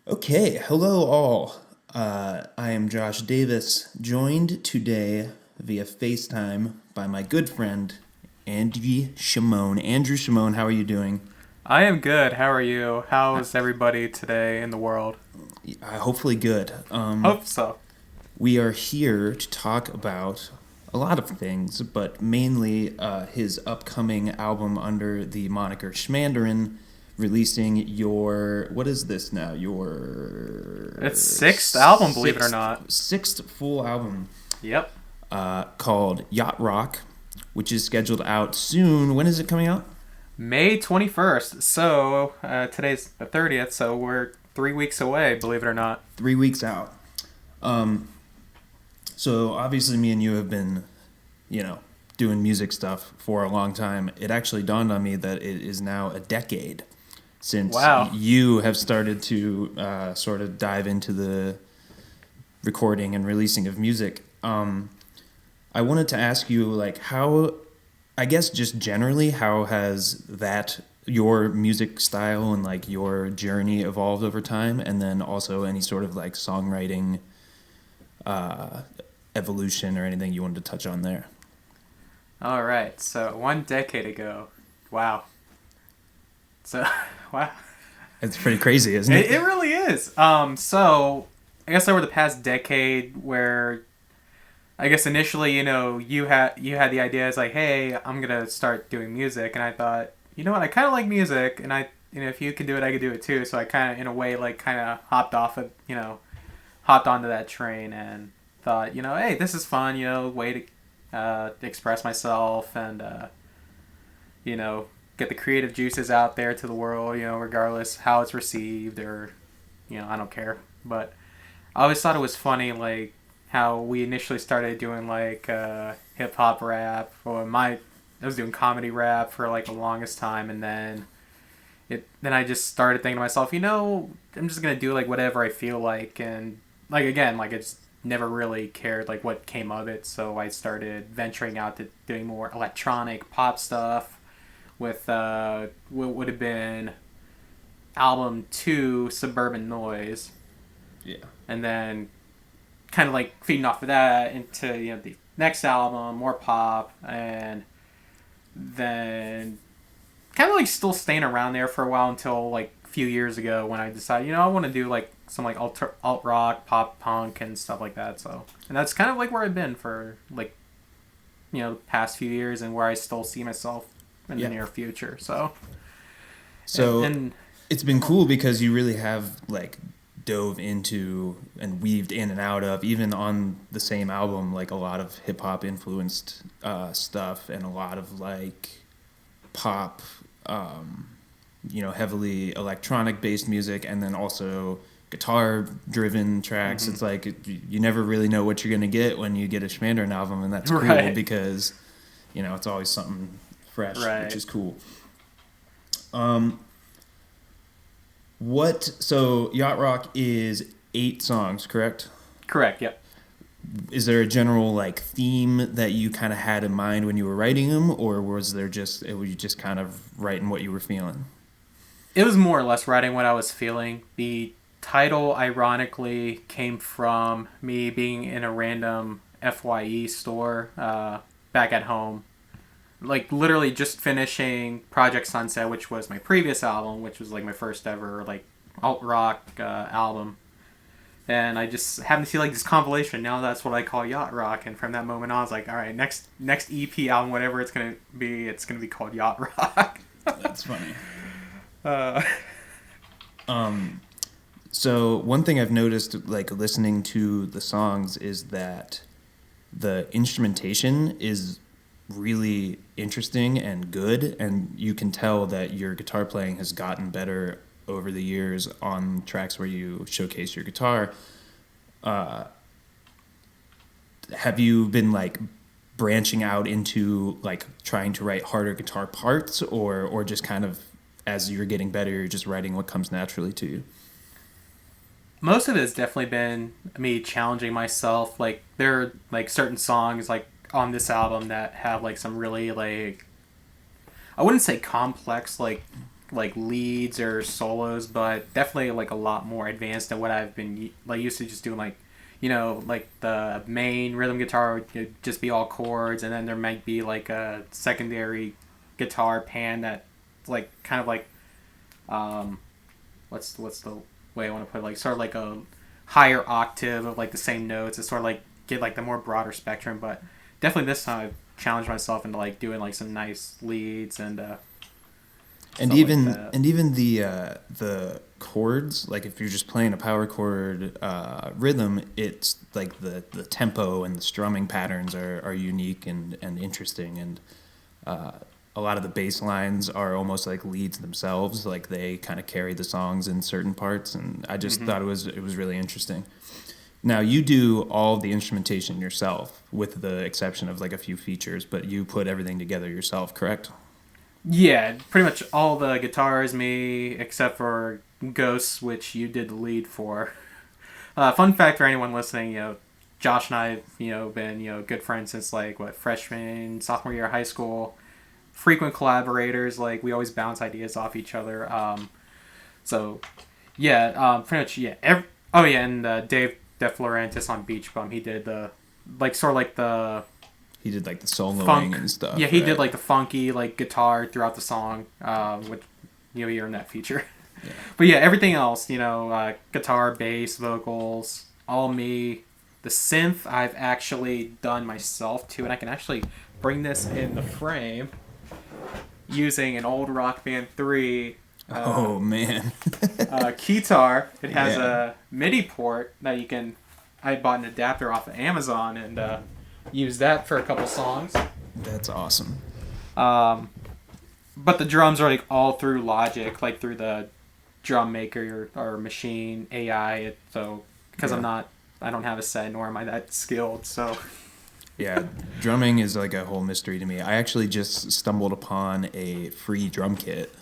Okay, hello all. I am Josh Davis, joined today via FaceTime by my good friend Andy Shimone. Andrew Shimone, how are you doing? I am good. How are you? How's everybody today in the world? Hopefully good. Hope so. We are here to talk about a lot of things, but mainly his upcoming album under the moniker Schmandarin, releasing your what is this now? Your It's sixth album, believe it or not. sixth full album Yep. called Yacht Rock, which is scheduled out soon. When is it coming out? May 21st. So, today's the 30th, so we're 3 weeks away, believe it or not. 3 weeks out. So obviously, me and you have been, you know, doing music stuff for a long time. It actually dawned on me that it is now a decade since Wow. you have started to sort of dive into the recording and releasing of music. I wanted to ask you, like, how, I guess just generally, how has that, your music style and like your journey evolved over time? And then also any sort of like songwriting evolution or anything you wanted to touch on there? All right. So, 1 decade ago. Wow. So, wow. It's pretty crazy, isn't It, it? it really is. So, I guess over the past decade where I guess initially, you had the idea as like, hey, I'm gonna start doing music, and I thought, you know what, I kind of like music, and if you can do it, I could do it too. So I kind of, in a way, like, kind of hopped onto that train and thought, hey, this is fun, way to express myself and you know, get the creative juices out there to the world, regardless how it's received or, I don't care, but I always thought it was funny, like how we initially started doing like hip hop rap, I was doing comedy rap for like the longest time, and then I just started thinking to myself, I'm just gonna do like whatever I feel like, and like again, like it's never really cared like what came of it, so I started venturing out to doing more electronic pop stuff with what would have been album 2, Suburban Noise, Yeah. and then kind of like feeding off of that into the next album, more pop, and then kind of like still staying around there for a while until like a few years ago when I decided I want to do like some like alt rock, pop punk, and stuff like that. So, and that's kind of like where I've been for like the past few years, and where I still see myself in the Yeah. near future. So, and, So and it's been cool because you really have like dove into and weaved in and out of, even on the same album, like a lot of hip hop influenced stuff and a lot of like pop, heavily electronic based music, and then also guitar driven tracks. It's like you never really know what you're gonna get when you get a Schmandarin album, and that's cool right, because it's always something fresh, which right, is cool. Um, so Yacht Rock is 8 songs, correct? correct, yep. Is there a general like theme that you kind of had in mind when you were writing them, or were you just kind of writing what you were feeling? It was more or less writing what I was feeling. The title, ironically, came from me being in a random FYE store back at home. Like, literally just finishing Project Sunset, which was my previous album, which was like my first ever like alt rock album. And I just happened to see like this compilation. Now that's what I call Yacht Rock. And from that moment on, I was like, all right, next EP album, whatever it's gonna be called Yacht Rock. That's funny. uh, So one thing I've noticed, like listening to the songs, is that the instrumentation is really interesting and good, and you can tell that your guitar playing has gotten better over the years on tracks where you showcase your guitar. Have you been like branching out into like trying to write harder guitar parts, or just kind of as you're getting better, you're just writing what comes naturally to you? Most of it has definitely been me challenging myself. Like there are like certain songs like on this album that have like some really like, I wouldn't say complex like like leads or solos, but definitely like a lot more advanced than what I've been like used to just doing like like the main rhythm guitar would just be all chords, and then there might be like a secondary guitar pan that like kind of like what's the way I want to put it, like sort of like a higher octave of like the same notes. It's sort of like get like the more broader spectrum, but definitely this time I've challenged myself into like doing like some nice leads and And stuff like even that. and even the chords, like if you're just playing a power chord rhythm, it's like the tempo and the strumming patterns are unique and interesting, and a lot of the bass lines are almost like leads themselves, like they kind of carry the songs in certain parts, and I just Mm-hmm. thought it was really interesting. Now you do all the instrumentation yourself, with the exception of like a few features, but you put everything together yourself, correct? Yeah, pretty much all the guitars me except for Ghosts, which you did the lead for. Fun fact for anyone listening, Josh and I have, been, good friends since like what freshman, sophomore year of high school. Frequent collaborators, like we always bounce ideas off each other. So yeah, pretty much yeah. Oh yeah, and Dave DeFlorentis on Beach Bum, he did the like sort of like the He did like the soloing funk. and Yeah, stuff, he did right? like the funky like guitar throughout the song, which you'll hear in that feature. Yeah. But yeah, everything else, guitar, bass, vocals, all me. The synth I've actually done myself too, and I can actually bring this in the frame using an old Rock Band 3 Oh man. keytar. It has Yeah. a MIDI port that you can. I bought an adapter off of Amazon and used that for a couple songs. That's awesome. Um, but the drums are like all through Logic, like through the drum maker or machine AI. So because Yeah. I don't have a set, nor am I that skilled. So Yeah, drumming is like a whole mystery to me. I actually just stumbled upon a free drum kit,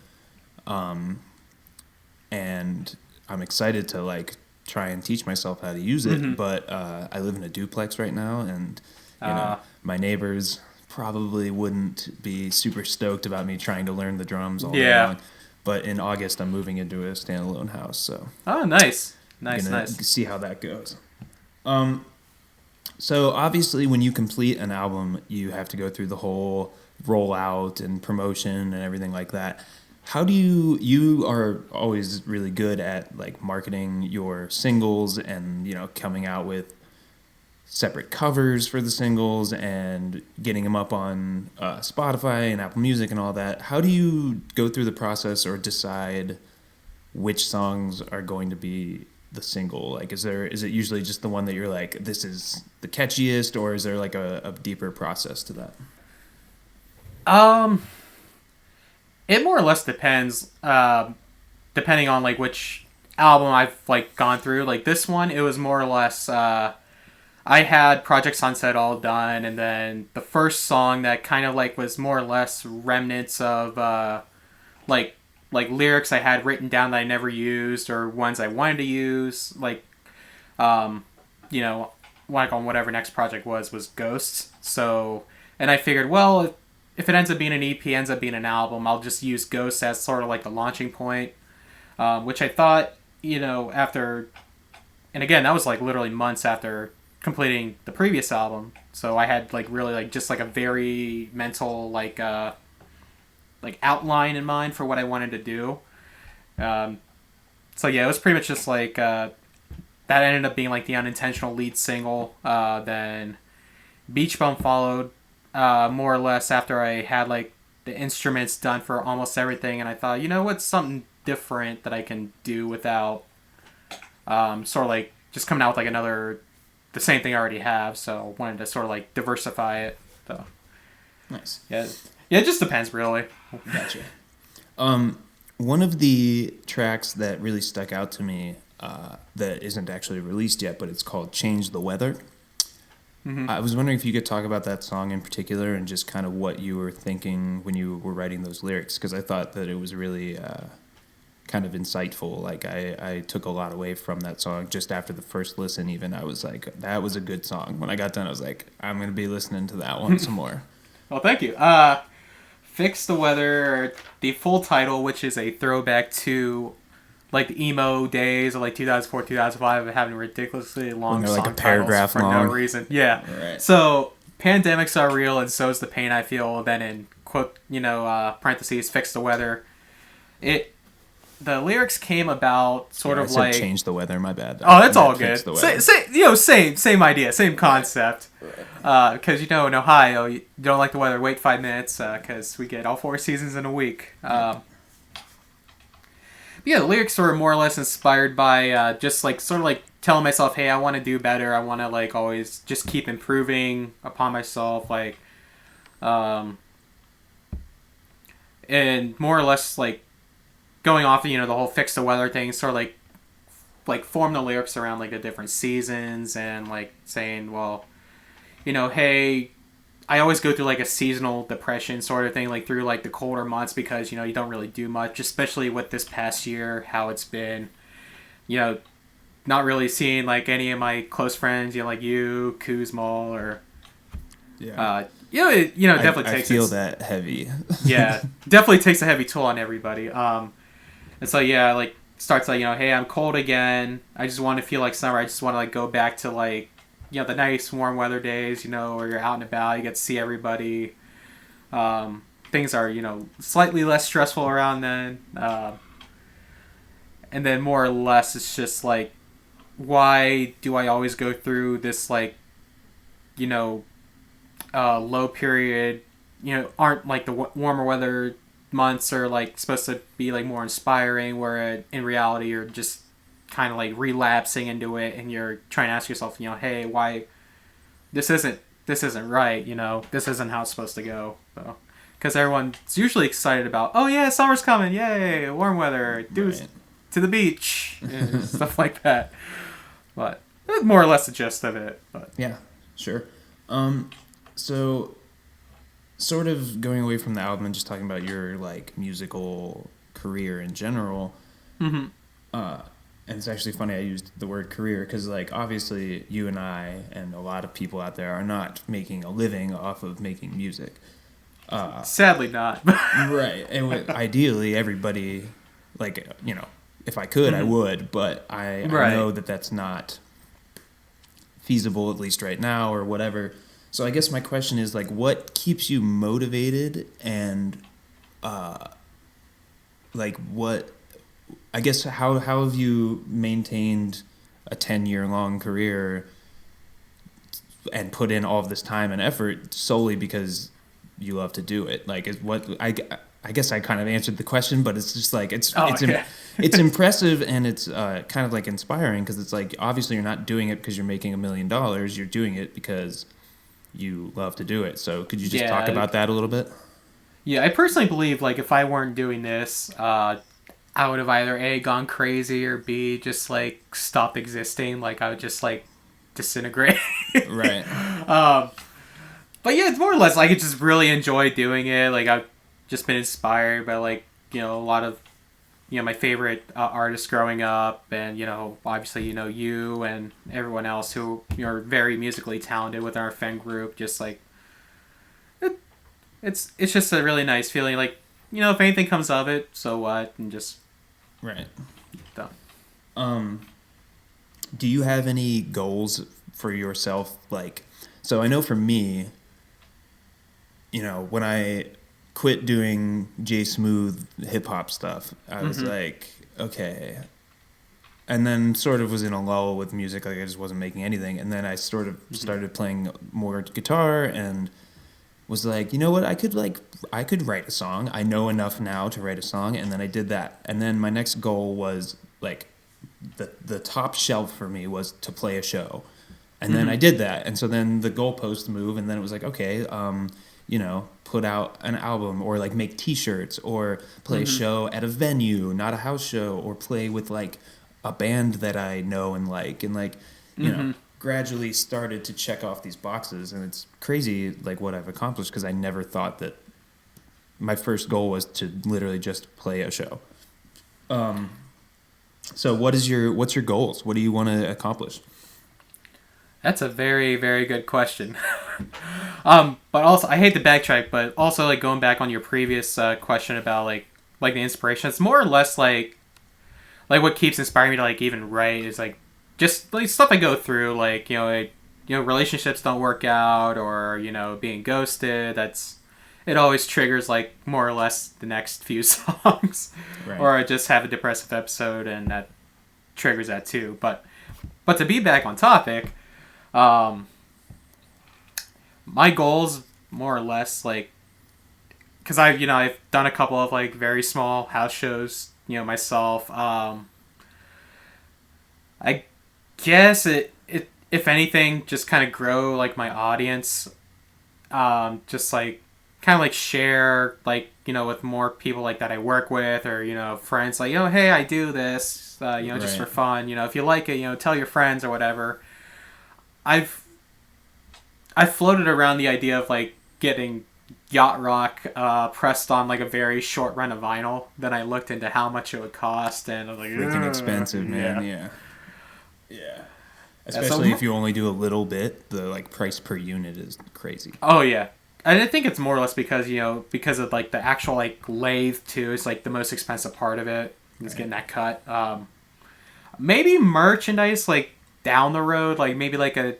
and I'm excited to like try and teach myself how to use it. mm-hmm. But I live in a duplex right now, and uh, my neighbors probably wouldn't be super stoked about me trying to learn the drums all day yeah. long. But in August, I'm moving into a standalone house, so Oh, nice, I'm nice, gonna nice. see how that goes. Um, So obviously, when you complete an album, you have to go through the whole rollout and promotion and everything like that. How do you are always really good at like marketing your singles and coming out with separate covers for the singles and getting them up on Spotify and Apple Music and all that. How do you go through the process or decide which songs are going to be the single? Like, is it usually just the one that you're like, this is the catchiest, or is there like a deeper process to that? Um, it more or less depends. Depending on like which album I've like gone through. Like this one, it was more or less. I had Project Sunset all done, and then the first song that kind of like was more or less remnants of like like lyrics I had written down that I never used or ones I wanted to use. Like um, you know, like on whatever next project was Ghosts. So, and I figured, well, if it ends up being an EP, ends up being an album, I'll just use Ghosts as sort of like the launching point. Which I thought, after, and again, that was like literally months after completing the previous album. So I had like really like just like a very mental like outline in mind for what I wanted to do. Um, so yeah, it was pretty much just like that ended up being like the unintentional lead single. Then Beach Bum followed more or less after I had like the instruments done for almost everything, and I thought, what's something different that I can do without sort of like just coming out with like another the same thing I already have. So wanted to sort of like diversify it. So Nice. yeah, yeah, it just depends really. Gotcha. One of the tracks that really stuck out to me that isn't actually released yet, but it's called "Change the Weather." Mm-hmm. I was wondering if you could talk about that song in particular and just kind of what you were thinking when you were writing those lyrics, because I thought that it was really kind of insightful. Like I took a lot away from that song just after the first listen. Even I was like, that was a good song. When I got done, I was like, I'm gonna be listening to that one some more. Well, thank you. Fix the Weather, the full title, which is a throwback to like the emo days of like 2004, 2005, of having ridiculously long they're like a song titles paragraph for long. no reason. Yeah. Right. So pandemics are real, and so is the pain I feel. Then in quote, parentheses, fix the weather. The lyrics came about sort I of said like change the weather. My bad. Oh, that's all Fix good. the weather. Same idea, same concept. Because in Ohio, you don't like the weather, wait 5 minutes because we get all 4 seasons in a week. The lyrics were more or less inspired by just like sort of like telling myself, hey, I want to do better. I want to like always just keep improving upon myself, like, and more or less like going off the whole fix the weather thing, sort of like form the lyrics around like the different seasons and like saying, well, hey, I always go through like a seasonal depression sort of thing, like through like the colder months because you don't really do much, especially with this past year, how it's been, not really seeing like any of my close friends, like you, Kuzma, or definitely takes. I feel that heavy. Yeah, definitely takes a heavy toll on everybody. And so like starts like hey, I'm cold again. I just want to feel like summer. I just want to like go back to like the nice warm weather days, where you're out and about, you get to see everybody. Things are, slightly less stressful around then. And then more or less it's just like, why do I always go through this like, low period, aren't like the warmer weather months are like supposed to be like more inspiring, where in reality you're just kind of like relapsing into it, and you're trying to ask yourself, hey, why this isn't right, this isn't how it's supposed to go. So, because everyone's usually excited about, oh yeah, summer's coming, yay, warm weather, dudes Right. to the beach, and stuff like that. But that's more or less the gist of it. But Yeah, sure. So sort of going away from the album and just talking about your like musical career in general. mm-hmm. And it's actually funny I used the word career because, like, obviously you and I and a lot of people out there are not making a living off of making music. Sadly not. Right. And ideally, everybody, like, if I could, I would. But I know that that's not feasible, at least right now or whatever. So I guess my question is, like, what keeps you motivated and, like, what... I guess how have you maintained a 10-year-long career and put in all of this time and effort solely because you love to do it? Like, is what I guess I kind of answered the question, but it's just like it's impressive and it's kind of like inspiring because it's like obviously you're not doing it because you're making $1 million. You're doing it because you love to do it. So could you just talk about that a little bit? Yeah, I personally believe like if I weren't doing this, I would have either A, gone crazy, or B, just like stopped existing. Like I would just like disintegrate. Right. But yeah, it's more or less like I just really enjoy doing it. Like I've just been inspired by like a lot of my favorite artists growing up, and obviously you and everyone else who are very musically talented with our friend group. Just like it's just a really nice feeling. Like if anything comes of it, so what, and just. Right. Done. Do you have any goals for yourself? Like, so I know for me, when I quit doing J Smooth hip hop stuff, I was like, okay. And then sort of was in a lull with music, like I just wasn't making anything. And then I sort of started playing more guitar and was like, you know what, I could write a song. I know enough now to write a song, and then I did that. And then my next goal was like the top shelf for me was to play a show. And then I did that. And so then the goalposts move, and then it was like, okay, put out an album or like make t-shirts or play a show at a venue, not a house show, or play with like a band that I know and like, gradually started to check off these boxes, and it's crazy like what I've accomplished because I never thought that my first goal was to literally just play a show. So what's your goals? What do you want to accomplish? That's a very, very good question. But also, I hate to backtrack, but also like going back on your previous question about like the inspiration, it's more or less like what keeps inspiring me to like even write is like just like stuff I go through, like relationships don't work out, or being ghosted. It always triggers like more or less the next few songs, Right. or I just have a depressive episode and that triggers that too. But to be back on topic, my goals more or less like because I've done a couple of like very small house shows myself. I guess it if anything just kind of grow like my audience, just like kind of like share like with more people like that I work with, or friends, like hey, I do this just for Right. fun. If you like it, tell your friends or whatever. I've floated around the idea of like getting Yacht Rock pressed on like a very short run of vinyl. Then I looked into how much it would cost, and I was like, Freaking expensive, man. yeah. Yeah. So Especially if you only do a little bit, the like price per unit is crazy. oh yeah, and I think it's more or less because because of like the actual like lathe too is like the most expensive part of it is getting that cut. Maybe merchandise like down the road, like maybe like a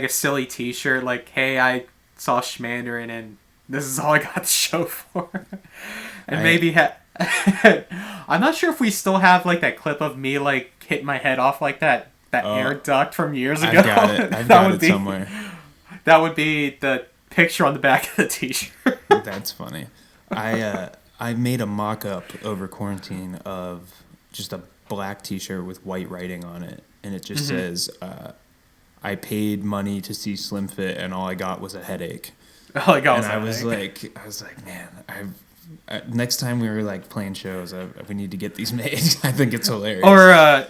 silly T-shirt, like hey, I saw Schmandarin and this is all I got to show for, and maybe I'm not sure if we still have like that clip of me like hitting my head off like that air duct from years ago. I've got it. I've got it somewhere. That would be the picture on the back of the T-shirt. That's funny. I made a mock-up over quarantine of just a black T-shirt with white writing on it, and it just says, "I paid money to see Slimfit, and all I got was a headache." I was like, man, next time we were like playing shows, we need to get these made. I think it's hilarious. Or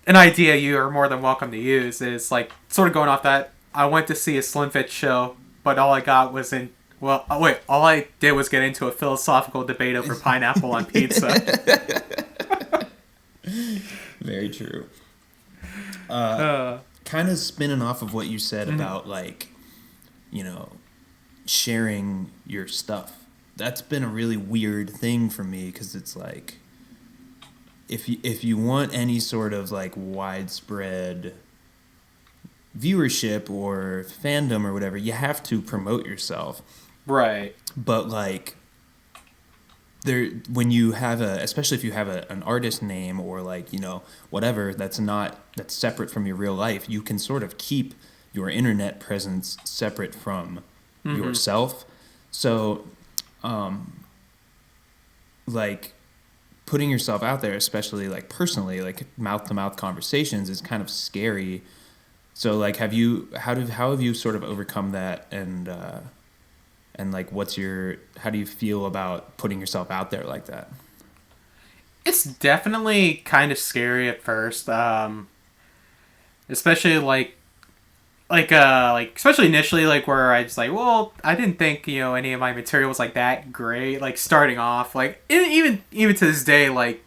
an idea you are more than welcome to use is like sort of going off that. I went to see a Slimfit show, but all I got was all I did was get into a philosophical debate over pineapple on pizza. Very true. Kind of spinning off of what you said about like, sharing your stuff. That's been a really weird thing for me because it's like, if you want any sort of like widespread viewership or fandom or whatever, you have to promote yourself. Right. But like when you have especially if you have an artist name or like, whatever that's separate from your real life, you can sort of keep your internet presence separate from yourself. So, like putting yourself out there, especially like personally, like mouth-to-mouth conversations is kind of scary. So like how have you sort of overcome that, and like how do you feel about putting yourself out there like that? It's definitely kind of scary at first, especially like especially initially, like where I just like, well, I didn't think any of my material was like that great, like starting off, like even to this day, like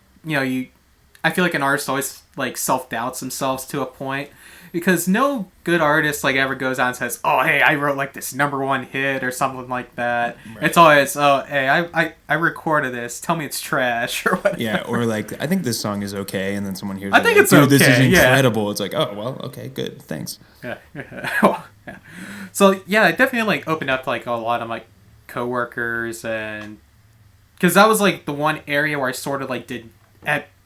I feel like an artist always like self-doubts themselves to a point, because no good artist like ever goes out and says, oh hey, I wrote like this #1 hit or something like that. Right. It's always, oh hey, I recorded this, tell me it's trash or whatever. Yeah, or like, I think this song is okay, and then someone hears I think it's okay, this is incredible. Yeah. It's like, oh well, okay, good, thanks. Yeah. Well, yeah. So yeah, I definitely like opened up to like a lot of my coworkers, and because that was like the one area where I sort of like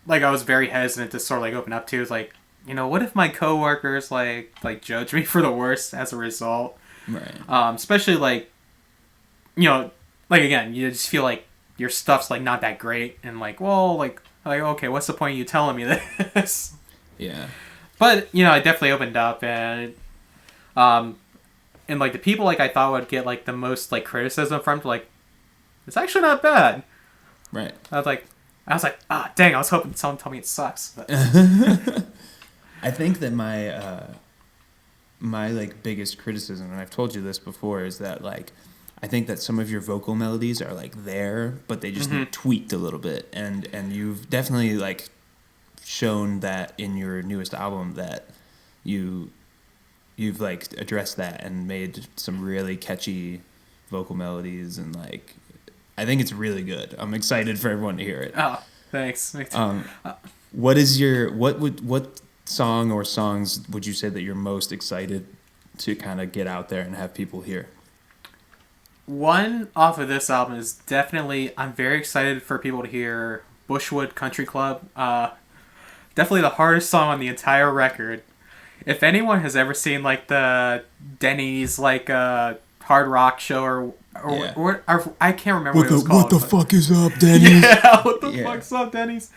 I was very hesitant to sort of like open up to. Is like, what if my coworkers like judge me for the worst as a result? Right. Especially like, like again, you just feel like your stuff's like not that great, and like, well, like okay, what's the point of you telling me this? Yeah. But I definitely opened up, and like the people like I thought would get like the most like criticism from, like, it's actually not bad. Right. I was like, dang, I was hoping someone told me it sucks. But. I think that my like biggest criticism, and I've told you this before, is that like I think that some of your vocal melodies are like there, but they just need tweaked a little bit, and you've definitely like shown that in your newest album that you you've like addressed that and made some really catchy vocal melodies, and like I think it's really good. I'm excited for everyone to hear it. Oh, thanks. What song or songs would you say that you're most excited to kind of get out there and have people hear? One off of this album is definitely, I'm very excited for people to hear Bushwood Country Club. Definitely the hardest song on the entire record. If anyone has ever seen like the Denny's like hard rock show or I can't remember what it was called. What the fuck is up, Denny's? Yeah, what the fuck's up, Denny's?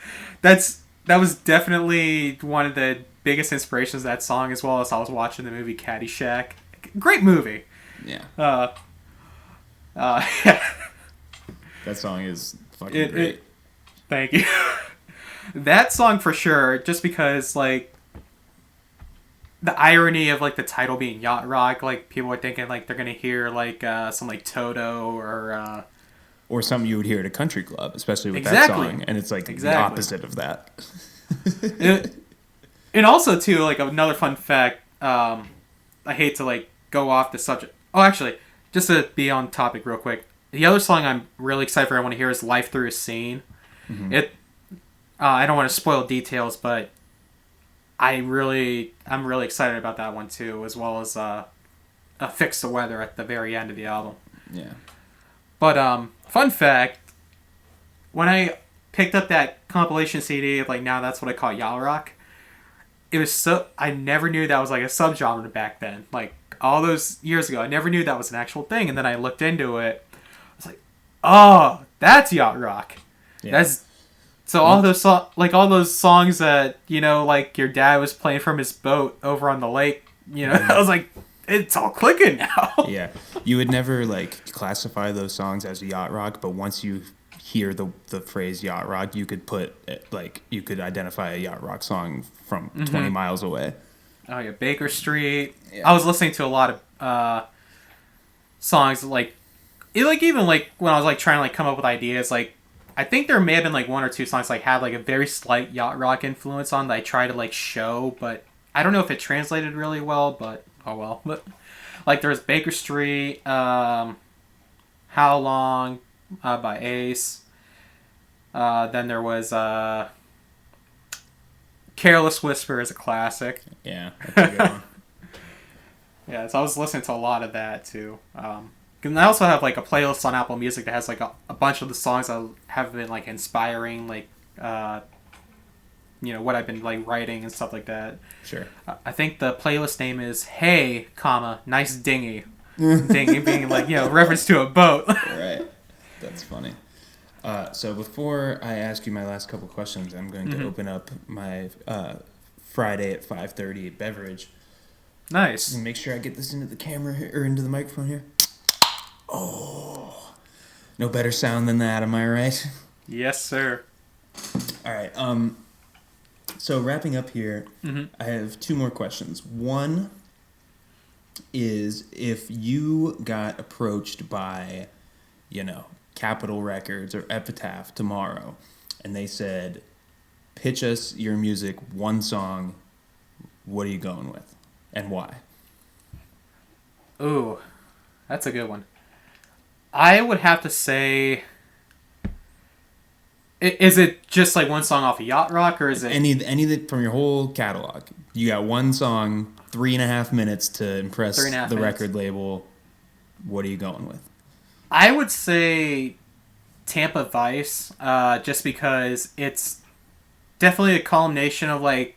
That was definitely one of the biggest inspirations of that song, as well as I was watching the movie Caddyshack. Great movie. Yeah. Yeah. That song is fucking great. Thank you. That song for sure, just because like the irony of like the title being Yacht Rock, like people are thinking like they're gonna hear like some like Toto or something you would hear at a country club, especially with that song, and it's like the opposite of that. And also too, like another fun fact, I hate to like go off the subject. Oh, actually, just to be on topic real quick, the other song I'm really excited for everyone to hear is "Life Through a Scene." Mm-hmm. I don't want to spoil details, but I'm really excited about that one too, as well as "Fix the Weather" at the very end of the album. Yeah. But fun fact, when I picked up that compilation CD of like now that's what I call Yacht Rock, it was I never knew that was like a subgenre back then. Like all those years ago, I never knew that was an actual thing, and then I looked into it. I was like, oh, that's Yacht Rock. Yeah. So all those songs that, you know, like your dad was playing from his boat over on the lake, you know, I was like, it's all clicking now. Yeah. You would never like classify those songs as yacht rock, but once you hear the phrase yacht rock, you could you could identify a yacht rock song from 20 miles away. Oh yeah, Baker Street. Yeah. I was listening to a lot of songs even like when I was like trying to like come up with ideas, like I think there may have been like one or two songs like had like a very slight yacht rock influence on that I tried to like show, but I don't know if it translated really well, but oh well. But like there's Baker Street, How Long by Ace. Then there was Careless Whisper is a classic. Yeah, that's a good one. Yeah, so I was listening to a lot of that too. And I also have like a playlist on Apple Music that has like a bunch of the songs that have been like inspiring, like you know, what I've been like writing and stuff like that. Sure. I think the playlist name is "Hey, Nice Dinghy." Dinghy being like, you know, reference to a boat. Right. That's funny. So before I ask you my last couple questions, I'm going to open up my Friday at 5:30 beverage. Nice. Make sure I get this into the camera here, or into the microphone here. Oh, no better sound than that, am I right? Yes, sir. All right. So wrapping up here, I have two more questions. One is if you got approached by, you know, Capitol Records or Epitaph tomorrow, and they said, pitch us your music, one song, what are you going with, and why? Ooh, that's a good one. I would have to say, is it just like one song off of Yacht Rock, or is it any from your whole catalog? You got one song, 3.5 minutes to impress the record label. What are you going with? I would say Tampa Vice, just because it's definitely a culmination of like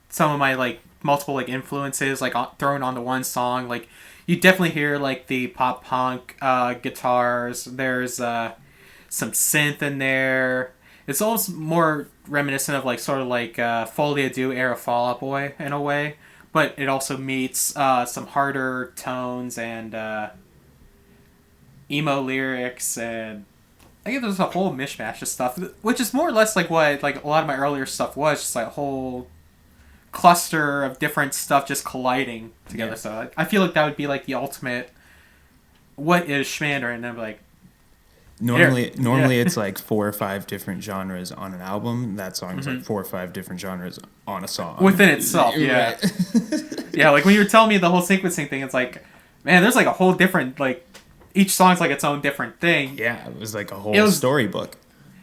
some of my like multiple like influences like thrown onto one song. Like you definitely hear like the pop punk guitars. There's some synth in there. It's almost more reminiscent of like sort of like Folie à Deux era Fall Out Boy in a way, but it also meets some harder tones and emo lyrics, and I think there's a whole mishmash of stuff, which is more or less like what like a lot of my earlier stuff was, just like a whole cluster of different stuff just colliding together. Yeah. So I feel like that would be like the ultimate what is Schmander, and then like Normally it's like 4 or 5 different genres on an album. That song is like 4 or 5 different genres on a song. Within itself, yeah. Right. Yeah, like when you were telling me the whole sequencing thing, it's like, man, there's like a whole different, like, each song's like its own different thing. Yeah, it was like a whole storybook.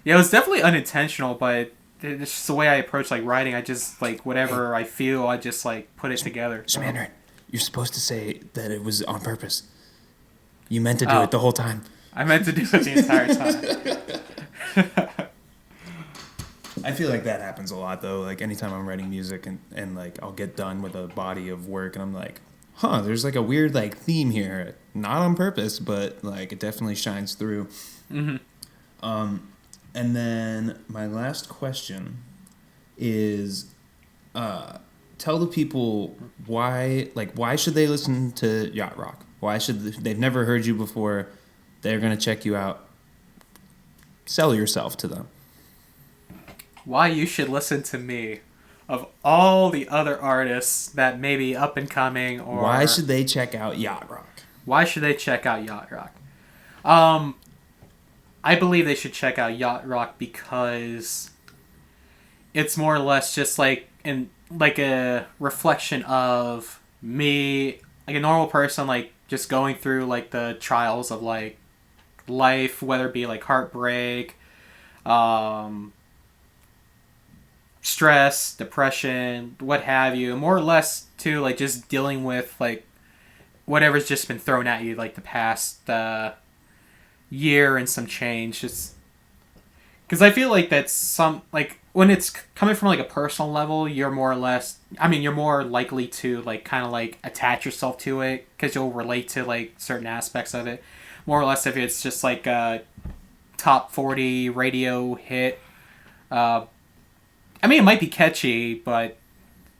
Yeah, it was definitely unintentional, but it's just the way I approach, like, writing. I just, like, whatever I feel, I just, like, put it together. Mandarin, you're supposed to say that it was on purpose. You meant to do it the whole time. I meant to do it the entire time. I feel like that happens a lot, though. Like, anytime I'm writing music and like, I'll get done with a body of work, and I'm like, there's, like, a weird, like, theme here. Not on purpose, but, like, it definitely shines through. Mm-hmm. And then my last question is, tell the people why should they listen to Yacht Rock? Why should they've never heard you before? They're going to check you out. Sell yourself to them. Why you should listen to me of all the other artists that may be up and coming, or why should they check out Yacht Rock? Why should they check out Yacht Rock? I believe they should check out Yacht Rock because it's more or less just like a reflection of me, like a normal person, like just going through like the trials of like life, whether it be like heartbreak, stress, depression, what have you, more or less too, like just dealing with like whatever's just been thrown at you like the past year and some change. Just because I feel like that's some, like when it's coming from like a personal level, you're more likely to like kind of like attach yourself to it because you'll relate to like certain aspects of it, more or less if it's just like a top 40 radio hit. I mean, it might be catchy, but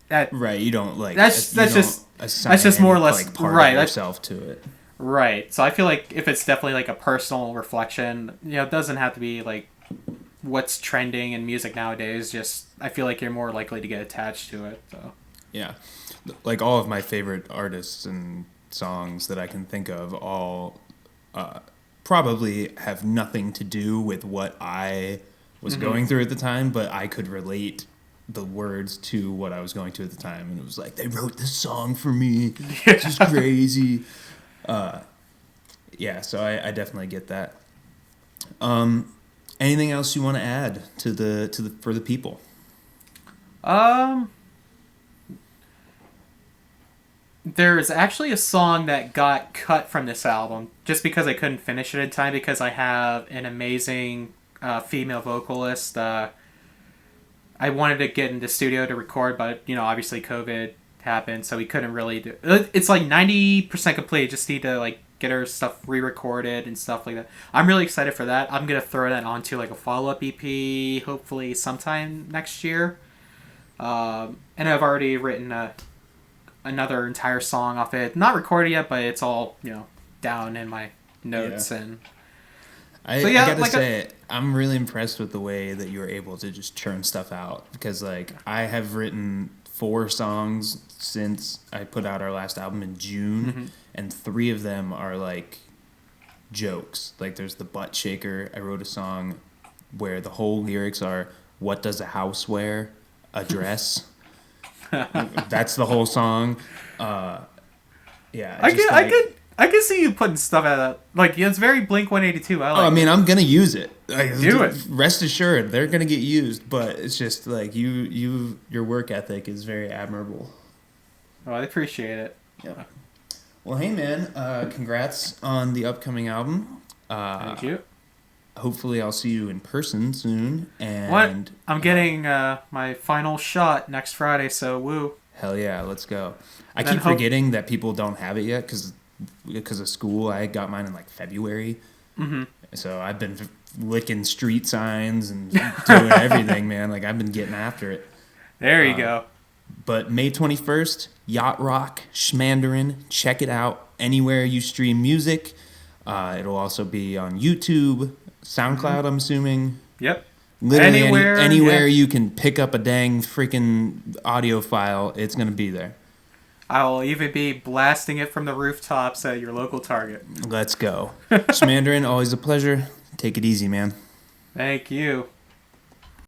that right, you don't like that's just more or less like part right of yourself to it. Right. So I feel like if it's definitely like a personal reflection, it doesn't have to be like what's trending in music nowadays. Just I feel like you're more likely to get attached to it. So yeah, like all of my favorite artists and songs that I can think of all probably have nothing to do with what I was going through at the time, but I could relate the words to what I was going to at the time, and it was like, they wrote this song for me. Yeah. It's just crazy. Yeah, so I definitely get that. Anything else you want to add for the people? There's actually a song that got cut from this album just because I couldn't finish it in time because I have an amazing female vocalist. I wanted to get in the studio to record, but obviously COVID happened, so we couldn't really do it. It's like 90% complete. Just need to like get her stuff re-recorded and stuff like that. I'm really excited for that. I'm gonna throw that onto like a follow-up EP, hopefully sometime next year. And I've already written another entire song off it. Not recorded yet, but it's all down in my notes. Yeah. And I gotta say, I'm really impressed with the way that you were able to just churn stuff out, because like I have written 4 songs since I put out our last album in June, and 3 of them are like jokes. Like there's the Butt Shaker. I wrote a song where the whole lyrics are, "What does a house wear? A dress." That's the whole song. Yeah, I can see you putting stuff out of that. Like, it's very Blink-182. I mean, I'm going to use it. Do it. Rest assured, they're going to get used, but it's just like your work ethic is very admirable. Oh, I appreciate it. Yeah. Well, hey, man, congrats on the upcoming album. Thank you. Hopefully I'll see you in person soon. And what? I'm getting my final shot next Friday, so woo. Hell yeah, let's go. I keep forgetting that people don't have it yet because of school. I got mine in like February. So I've been licking street signs and doing everything, man. Like I've been getting after it. There you go. But May 21st, Yacht Rock, Schmandarin. Check it out anywhere you stream music. It'll also be on YouTube, SoundCloud, I'm assuming. Yep. Literally anywhere you can pick up a dang freaking audio file, it's going to be there. I will even be blasting it from the rooftops at your local Target. Let's go. Schmandarin, always a pleasure. Take it easy, man. Thank you.